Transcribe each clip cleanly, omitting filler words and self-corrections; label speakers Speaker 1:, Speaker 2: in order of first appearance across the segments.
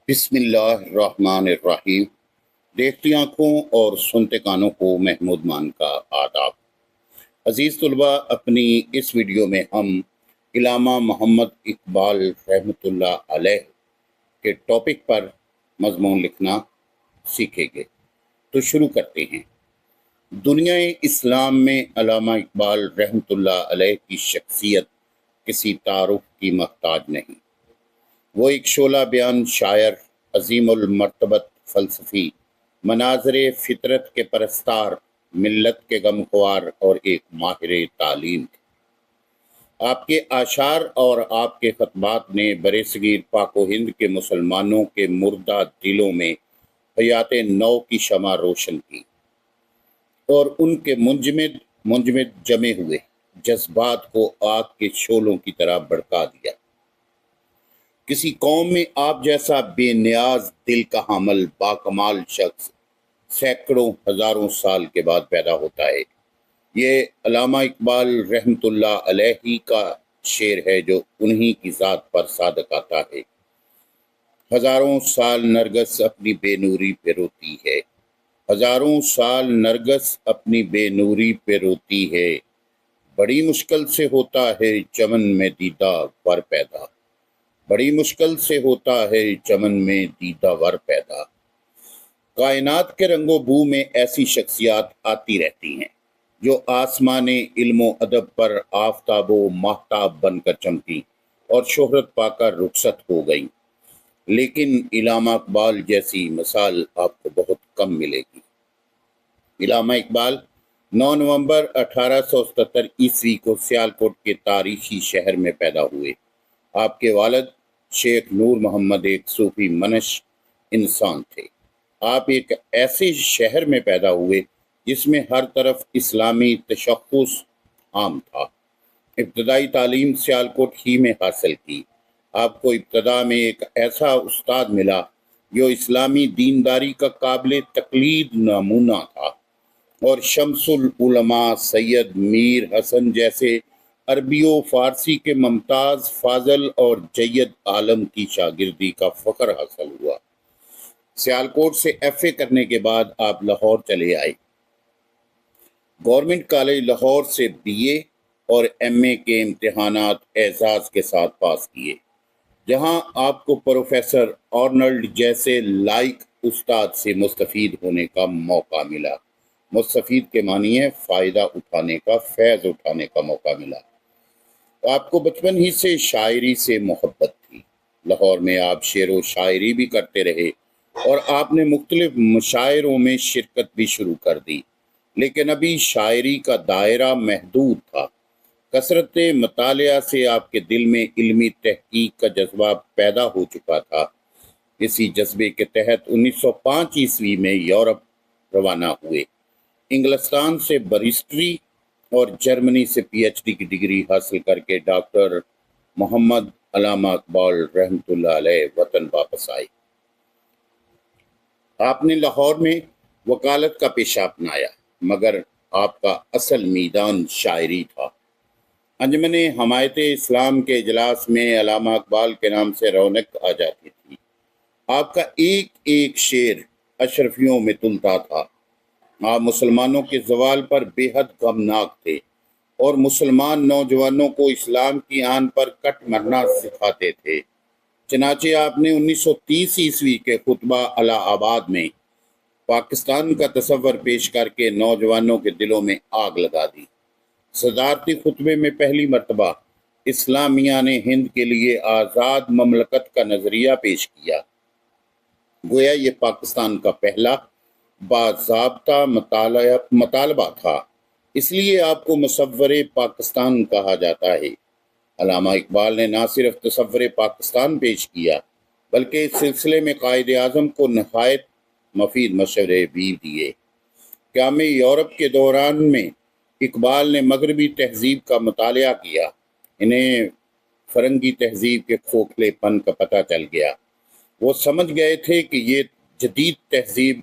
Speaker 1: بسم اللہ الرحمن الرحیم۔ دیکھتی آنکھوں اور سنتے کانوں کو محمود مان کا آداب۔ عزیز طلباء، اپنی اس ویڈیو میں ہم علامہ محمد اقبال رحمۃ اللہ علیہ کے ٹاپک پر مضمون لکھنا سیکھیں گے۔ تو شروع کرتے ہیں۔ دنیا اسلام میں علامہ اقبال رحمۃ اللہ علیہ کی شخصیت کسی تعارف کی محتاج نہیں۔ وہ ایک شعلہ بیان شاعر، عظیم المرتبت فلسفی، مناظر فطرت کے پرستار، ملت کے غمخوار اور ایک ماہر تعلیم تھے۔ آپ کے اشعار اور آپ کے خطبات نے برصغیر پاک و ہند کے مسلمانوں کے مردہ دلوں میں حیات نو کی شمع روشن کی اور ان کے منجمد جمے ہوئے جذبات کو آگ کے شعلوں کی طرح بھڑکا دیا۔ کسی قوم میں آپ جیسا بے نیاز دل کا حامل باکمال شخص سینکڑوں ہزاروں سال کے بعد پیدا ہوتا ہے۔ یہ علامہ اقبال رحمۃ اللہ علیہ ہی کا شعر ہے جو انہی کی ذات پر صادق آتا ہے۔ ہزاروں سال نرگس اپنی بے نوری پہ روتی ہے، ہزاروں سال نرگس اپنی بے نوری پہ روتی ہے، بڑی مشکل سے ہوتا ہے چمن میں دیدہ ور پیدا، بڑی مشکل سے ہوتا ہے چمن میں دیدہ ور پیدا۔ کائنات کے رنگ و بو میں ایسی شخصیات آتی رہتی ہیں جو آسمان علم و ادب پر آفتاب و ماہتاب بن کر چمکی اور شہرت پا کر رخصت ہو گئیں، لیکن علامہ اقبال جیسی مثال آپ کو بہت کم ملے گی۔ علامہ اقبال 9 نومبر 1877 عیسوی کو سیالکوٹ کے تاریخی شہر میں پیدا ہوئے۔ آپ کے والد شیخ نور محمد ایک صوفی منش انسان تھے۔ آپ ایک ایسے شہر میں پیدا ہوئے جس میں ہر طرف اسلامی تشخص عام تھا۔ ابتدائی تعلیم سیالکوٹ ہی میں حاصل کی۔ آپ کو ابتدا میں ایک ایسا استاد ملا جو اسلامی دینداری کا قابل تقلید نمونہ تھا اور شمس العلماء سید میر حسن جیسے عربی و فارسی کے ممتاز فاضل اور جید عالم کی شاگردی کا فخر حاصل ہوا۔ سیالکوٹ سے FA کرنے کے بعد آپ لاہور چلے آئے۔ گورنمنٹ کالج لاہور سے BA اور MA کے امتحانات اعزاز کے ساتھ پاس کیے، جہاں آپ کو پروفیسر آرنلڈ جیسے لائق استاد سے مستفید ہونے کا موقع ملا۔ مستفید کے معنی ہے فائدہ اٹھانے کا، فیض اٹھانے کا موقع ملا۔ آپ کو بچپن ہی سے شاعری سے محبت تھی۔ لاہور میں آپ شعر و شاعری بھی کرتے رہے اور آپ نے مختلف مشاعروں میں شرکت بھی شروع کر دی، لیکن ابھی شاعری کا دائرہ محدود تھا۔ کثرت مطالعہ سے آپ کے دل میں علمی تحقیق کا جذبہ پیدا ہو چکا تھا۔ اسی جذبے کے تحت 1905 عیسوی میں یورپ روانہ ہوئے۔ انگلستان سے برسٹری اور جرمنی سے PhD کی ڈگری حاصل کر کے ڈاکٹر محمد علامہ اقبال رحمۃ اللہ علیہ وطن واپس آئے۔ آپ نے لاہور میں وکالت کا پیشہ اپنایا، مگر آپ کا اصل میدان شاعری تھا۔ انجمن حمایت اسلام کے اجلاس میں علامہ اقبال کے نام سے رونق آ جاتی تھی۔ آپ کا ایک ایک شعر اشرفیوں میں تلتا تھا۔ آپ مسلمانوں کے زوال پر بے حد غمناک تھے اور مسلمان نوجوانوں کو اسلام کی آن پر کٹ مرنا سکھاتے تھے۔ چنانچہ آپ نے 1930 عیسوی کے خطبہ الہ آباد میں پاکستان کا تصور پیش کر کے نوجوانوں کے دلوں میں آگ لگا دی۔ صدارتی خطبے میں پہلی مرتبہ اسلامیہ نے ہند کے لیے آزاد مملکت کا نظریہ پیش کیا۔ گویا یہ پاکستان کا پہلا باضابطہ مطالبہ تھا، اس لیے آپ کو مصور پاکستان کہا جاتا ہے۔ علامہ اقبال نے نہ صرف تصور پاکستان پیش کیا بلکہ اس سلسلے میں قائد اعظم کو نہایت مفید مشورے بھی دیے۔ قیام یورپ کے دوران میں اقبال نے مغربی تہذیب کا مطالعہ کیا۔ انہیں فرنگی تہذیب کے کھوکھلے پن کا پتہ چل گیا۔ وہ سمجھ گئے تھے کہ یہ جدید تہذیب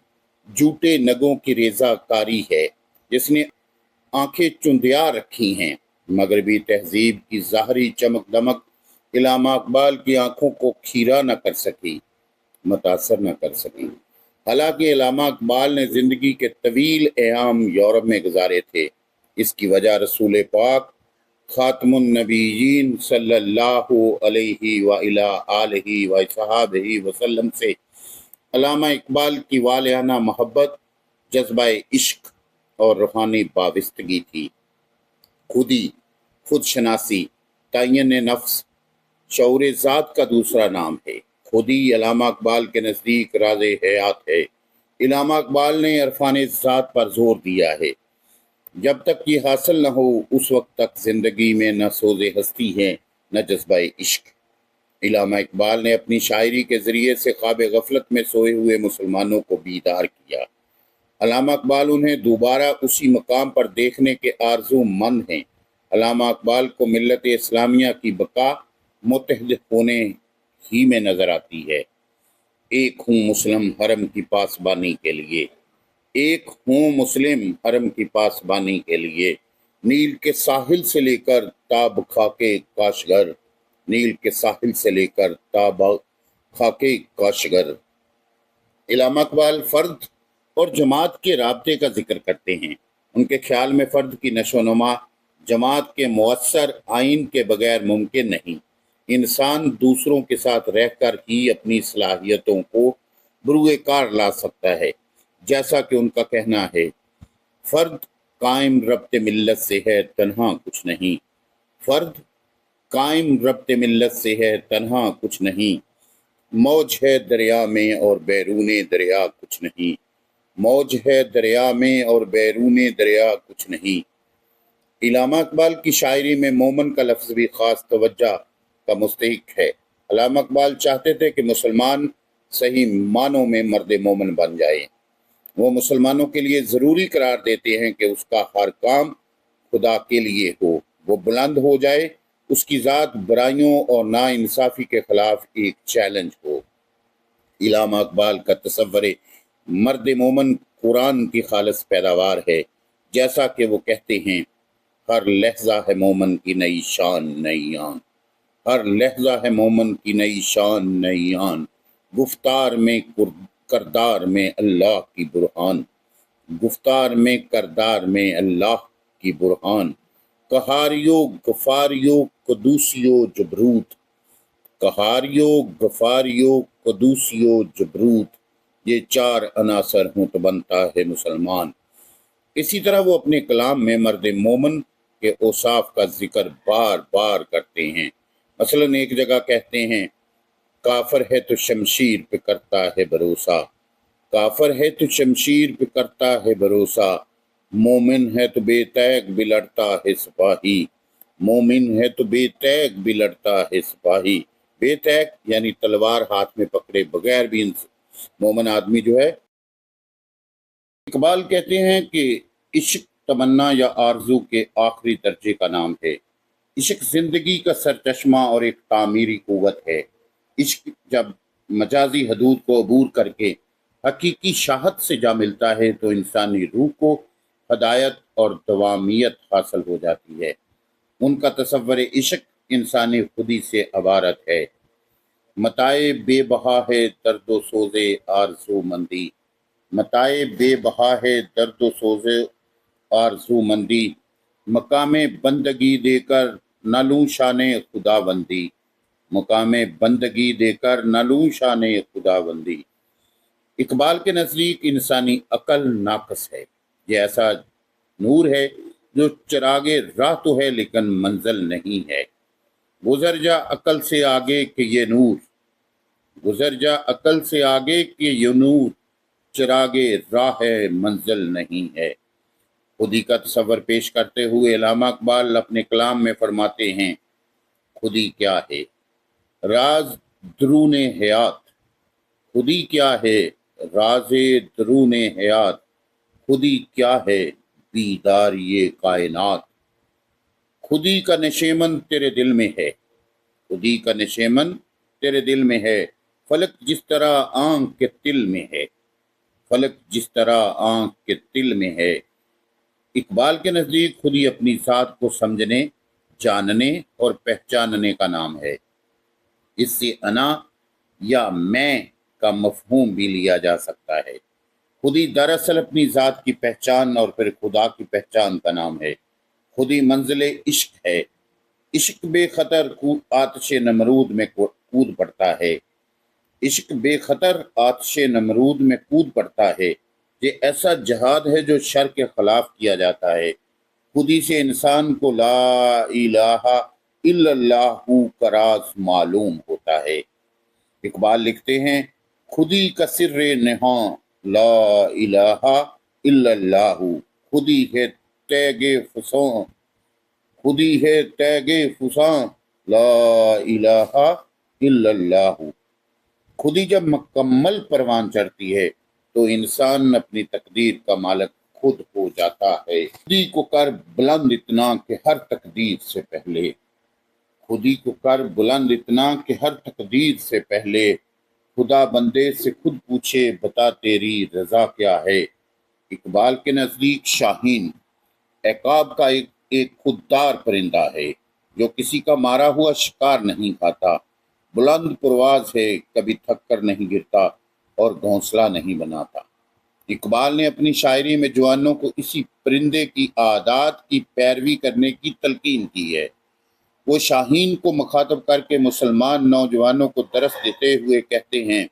Speaker 1: جھوٹے نگوں کی ریزہ کاری ہے جس نے آنکھیں چندیا رکھی ہیں۔ مغربی تہذیب کی ظاہری چمک دمک علامہ اقبال کی آنکھوں کو کھیرا نہ کر سکی۔ متاثر نہ کر سکیں۔ حالانکہ علامہ اقبال نے زندگی کے طویل ایام یورپ میں گزارے تھے۔ اس کی وجہ رسول پاک خاتم النبیین صلی اللہ علیہ وآلہ آلہ وصحابہ وسلم سے علامہ اقبال کی والہانہ محبت، جذبہ عشق اور روحانی وابستگی تھی۔ خود شناسی، تعین نفس، شعور ذات کا دوسرا نام ہے۔ خودی علامہ اقبال کے نزدیک راز حیات ہے۔ علامہ اقبال نے عرفان ذات پر زور دیا ہے۔ جب تک یہ حاصل نہ ہو اس وقت تک زندگی میں نہ سوز ہستی ہے نہ جذبہ عشق۔ علامہ اقبال نے اپنی شاعری کے ذریعے سے خواب غفلت میں سوئے ہوئے مسلمانوں کو بیدار کیا۔ علامہ اقبال انہیں دوبارہ اسی مقام پر دیکھنے کے آرزو مند ہیں۔ علامہ اقبال کو ملت اسلامیہ کی بقا متحد ہونے ہی میں نظر آتی ہے۔ ایک ہوں مسلم حرم کی پاسبانی کے لیے، ایک ہوں مسلم حرم کی پاسبانی کے لیے، نیل کے ساحل سے لے کر تاب خاکے کاشغر، نیل کے ساحل سے لے کر تاب خاکے کاشغر۔ علامہ اقبال فرد اور جماعت کے رابطے کا ذکر کرتے ہیں۔ ان کے خیال میں فرد کی نشو و نما جماعت کے مؤثر آئین کے بغیر ممکن نہیں۔ انسان دوسروں کے ساتھ رہ کر ہی اپنی صلاحیتوں کو بروئے کار لا سکتا ہے۔ جیسا کہ ان کا کہنا ہے، فرد قائم ربط ملت سے ہے تنہا کچھ نہیں، فرد قائم ربط ملت سے ہے تنہا کچھ نہیں، موج ہے دریا میں اور بیرون دریا کچھ نہیں، موج ہے دریا میں اور بیرون دریا کچھ نہیں۔ علامہ اقبال کی شاعری میں مومن کا لفظ بھی خاص توجہ کا مستحق ہے۔ علامہ اقبال چاہتے تھے کہ مسلمان صحیح معنوں میں مرد مومن بن جائے۔ وہ مسلمانوں کے لیے ضروری قرار دیتے ہیں کہ اس کا ہر کام خدا کے لیے ہو، وہ بلند ہو جائے، اس کی ذات برائیوں اور ناانصافی کے خلاف ایک چیلنج ہو۔ علامہ اقبال کا تصور مرد مومن قرآن کی خالص پیداوار ہے۔ جیسا کہ وہ کہتے ہیں، ہر لحظہ ہے مومن کی نئی شان نئی آن، ہر لحظہ ہے مومن کی نئی شان نئی آن، گفتار میں کردار میں اللہ کی برہان، گفتار میں کردار میں اللہ کی برہان، کہاریو غفاریو قدوسیو جبروت، کہاریو غفاریو قدوسیو جبروت، یہ چار عناصر ہوں تو بنتا ہے مسلمان۔ اسی طرح وہ اپنے کلام میں مرد مومن کے اوصاف کا ذکر بار بار کرتے ہیں۔ مثلاً ایک جگہ کہتے ہیں، کافر ہے تو شمشیر پہ کرتا ہے بھروسہ، کافر ہے تو شمشیر پہ کرتا ہے بھروسہ، مومن ہے تو بے تیغ بھی لڑتا ہے سپاہی، مومن ہے تو بے تیغ بھی لڑتا ہے سپاہی۔ بے تیغ یعنی تلوار ہاتھ میں پکڑے بغیر بھی مومن آدمی جو ہے۔ اقبال کہتے ہیں کہ عشق تمنا یا آرزو کے آخری درجے کا نام ہے۔ عشق زندگی کا سرچشمہ اور ایک تعمیری قوت ہے۔ عشق جب مجازی حدود کو عبور کر کے حقیقی شاہد سے جا ملتا ہے تو انسانی روح کو ہدایت اور دوامیت حاصل ہو جاتی ہے۔ ان کا تصور عشق انسانی خودی سے عبارت ہے۔ متائے بے بہا ہے درد و سوز آرزو مندی، متائے بے بہا ہے درد و سوز آرزو مندی، مقام بندگی دے کر نہ لوں شان خدا بندی، مقام بندگی دے کر نہ لوں شان خدا بندی۔ اقبال کے نزدیک انسانی عقل ناقص ہے۔ یہ ایسا نور ہے جو چراغ راہ تو ہے لیکن منزل نہیں ہے۔ گزر جا عقل سے آگے کہ یہ نور، گزر جا عقل سے آگے کہ یہ نور، چراغ راہ ہے منزل نہیں ہے۔ خودی کا تصور پیش کرتے ہوئے علامہ اقبال اپنے کلام میں فرماتے ہیں، خودی کیا ہے؟ راز درون حیات، خودی کیا ہے؟ راز درون حیات، خودی کیا ہے؟ بیدار یہ کائنات، خودی کا نشیمن تیرے دل میں ہے، خودی کا نشیمن تیرے دل میں ہے، فلک جس طرح آنکھ کے تل میں ہے، فلک جس طرح آنکھ کے تل میں ہے۔ اقبال کے نزدیک خودی اپنی ذات کو سمجھنے، جاننے اور پہچاننے کا نام ہے۔ اس سے انا یا میں کا مفہوم بھی لیا جا سکتا ہے۔ خودی دراصل اپنی ذات کی پہچان اور پھر خدا کی پہچان کا نام ہے۔ خودی منزل عشق ہے۔ عشق بے خطر آتش نمرود میں کود پڑتا ہے۔ عشق بے خطر آتش نمرود میں کود پڑتا ہے۔ یہ ایسا جہاد ہے جو شر کے خلاف کیا جاتا ہے۔ خودی سے انسان کو لا الہ الا اللہ کا راز معلوم ہوتا ہے۔ اقبال لکھتے ہیں، خودی کا سر نہاں لا الہ الا اللہ، خودی ہے تیغ فساں، خودی ہے تیغ فساں، لا الہ الا اللہ۔ خودی جب مکمل پروان چڑھتی ہے تو انسان اپنی تقدیر کا مالک خود ہو جاتا ہے۔ خودی کو کر بلند اتنا کہ ہر تقدیر سے پہلے، خودی کو کر بلند اتنا کہ ہر تقدیر سے پہلے، خدا بندے سے خود پوچھے بتا تیری رضا کیا ہے۔ اقبال کے نزدیک شاہین عقاب کا ایک خوددار پرندہ ہے جو کسی کا مارا ہوا شکار نہیں کھاتا، بلند پرواز ہے، کبھی تھک کر نہیں گرتا اور گھونسلہ نہیں بناتا۔ اقبال نے اپنی شاعری میں جوانوں کو اسی پرندے کی عادات کی پیروی کرنے کی تلقین کی ہے۔ وہ شاہین کو مخاطب کر کے مسلمان نوجوانوں کو درس دیتے ہوئے کہتے ہیں،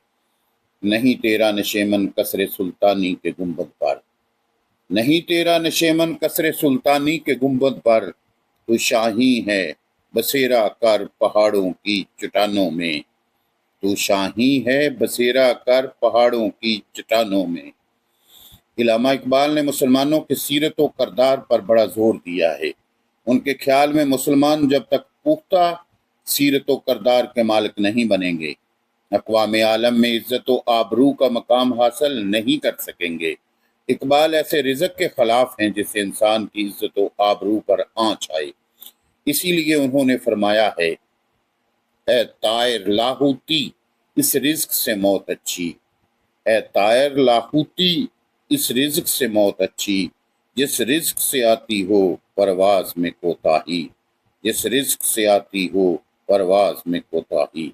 Speaker 1: نہیں تیرا نشیمن قصر سلطانی کے گنبد پر، نہیں تیرا نشیمن قصر سلطانی کے گنبد پر، تو شاہین ہے بسیرا کر پہاڑوں کی چٹانوں میں، تو شاہین ہے بسیرا کر پہاڑوں کی چٹانوں میں۔ علامہ اقبال نے مسلمانوں کی سیرت و کردار پر بڑا زور دیا ہے۔ ان کے خیال میں مسلمان جب تک پختہ سیرت و کردار کے مالک نہیں بنیں گے، اقوام عالم میں عزت و آبرو کا مقام حاصل نہیں کر سکیں گے۔ اقبال ایسے رزق کے خلاف ہیں جس سے انسان کی عزت و آبرو پر آنچ آئے۔ اسی لیے انہوں نے فرمایا ہے، اے طائر لاہوتی اس رزق سے موت اچھی، اے طائر لاہوتی اس رزق سے موت اچھی، جس رزق سے آتی ہو پرواز میں کوتاہی، جس رزق سے آتی ہو پرواز میں کوتاہی۔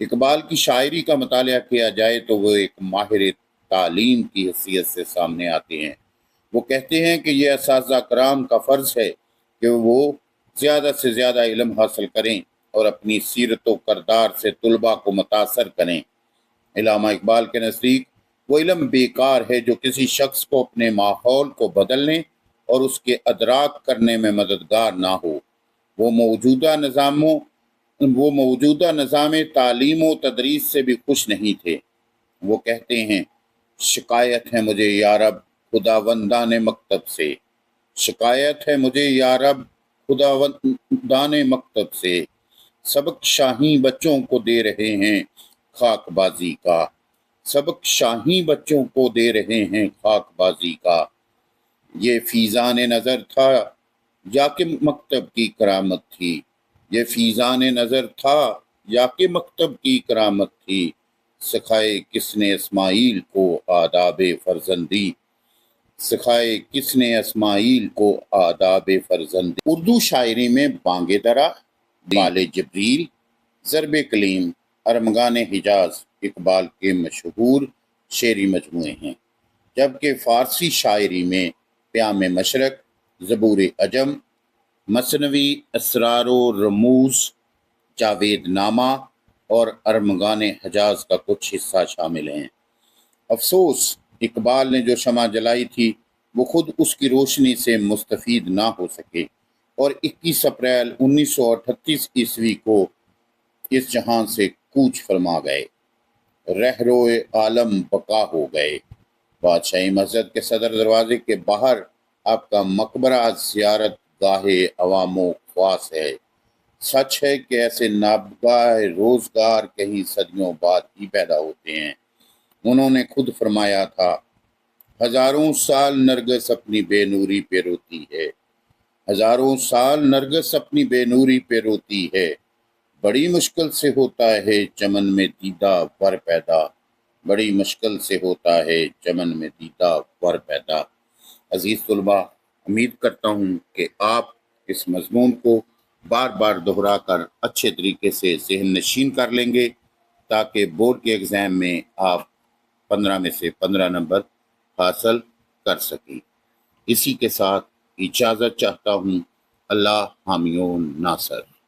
Speaker 1: اقبال کی شاعری کا مطالعہ کیا جائے تو وہ ایک ماہر تعلیم کی حیثیت سے سامنے آتے ہیں۔ وہ کہتے ہیں کہ یہ اساتذہ کرام کا فرض ہے کہ وہ زیادہ سے زیادہ علم حاصل کریں اور اپنی سیرت و کردار سے طلباء کو متاثر کریں۔ علامہ اقبال کے نزدیک وہ علم بیکار ہے جو کسی شخص کو اپنے ماحول کو بدلنے اور اس کے ادراک کرنے میں مددگار نہ ہو۔ وہ موجودہ نظام تعلیم و تدریس سے بھی خوش نہیں تھے۔ وہ کہتے ہیں، شکایت ہے مجھے یا رب خداوندان مکتب سے، شکایت ہے مجھے یا رب خداوندان مکتب سے، سبق شاہی بچوں کو دے رہے ہیں خاک بازی کا، سبق شاہی بچوں کو دے رہے ہیں خاک بازی کا۔ یہ فیضان نظر تھا یا کہ مکتب کی کرامت تھی، یہ فیضان نظر تھا یا کہ مکتب کی کرامت تھی، سکھائے کس نے اسماعیل کو آداب فرزندی، سکھائے کس نے اسماعیل کو آداب فرزندی۔ اردو شاعری میں بانگ درا، بال جبریل، ضرب کلیم، ارمغان حجاز اقبال کے مشہور شعری مجموعے ہیں، جبکہ فارسی شاعری میں پیام مشرق، زبور عجم، مثنوی اسرار و رموز، جاوید نامہ اور ارمغان حجاز کا کچھ حصہ شامل ہیں۔ افسوس اقبال نے جو شمع جلائی تھی وہ خود اس کی روشنی سے مستفید نہ ہو سکے اور 21 اپریل 1938 عیسوی کو اس جہاں سے کوچ فرما گئے، رہروئے عالم بقا ہو گئے۔ بادشاہی مسجد کے صدر دروازے کے باہر آپ کا مقبرہ زیارت گاہ عوام و خواص ہے۔ سچ ہے کہ ایسے نابگاہ روزگار کہیں صدیوں بعد ہی پیدا ہوتے ہیں۔ انہوں نے خود فرمایا تھا، ہزاروں سال نرگس اپنی بے نوری پہ روتی ہے، ہزاروں سال نرگس اپنی بے نوری پہ روتی ہے، بڑی مشکل سے ہوتا ہے چمن میں دیدہ ور پیدا، بڑی مشکل سے ہوتا ہے چمن میں دیدہ ور پیدا۔ عزیز طلباء، امید کرتا ہوں کہ آپ اس مضمون کو بار بار دہرا کر اچھے طریقے سے ذہن نشین کر لیں گے تاکہ بورڈ کے ایگزام میں آپ 15 میں سے 15 نمبر حاصل کر سکیں۔ اسی کے ساتھ اجازت چاہتا ہوں۔ اللہ حامی و ناصر۔